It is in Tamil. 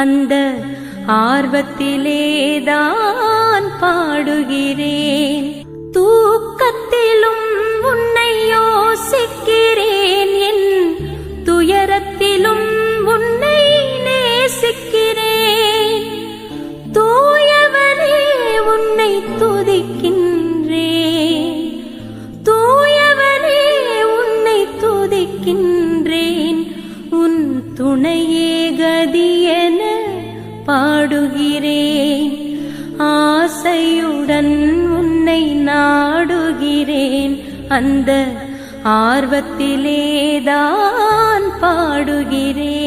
அந்த ஆர்வத்திலேதான் பாடுகிறேன். தூக்கத்திலும் உன்னை யோசிக்கிறேன், என் துயரத்திலும் உன்னை நேசிக்கிறேன். தூயவனே உன்னை துதிக்கின்றேன், தூயவனே உன்னை துதிக்கின்றேன். உன் துணையே கதியென பாடுகிறேன். ஆசையுடன் உன்னை நாடுகிறேன், அந்த ஆர்வத்திலேதான் பாடுகிறேன்.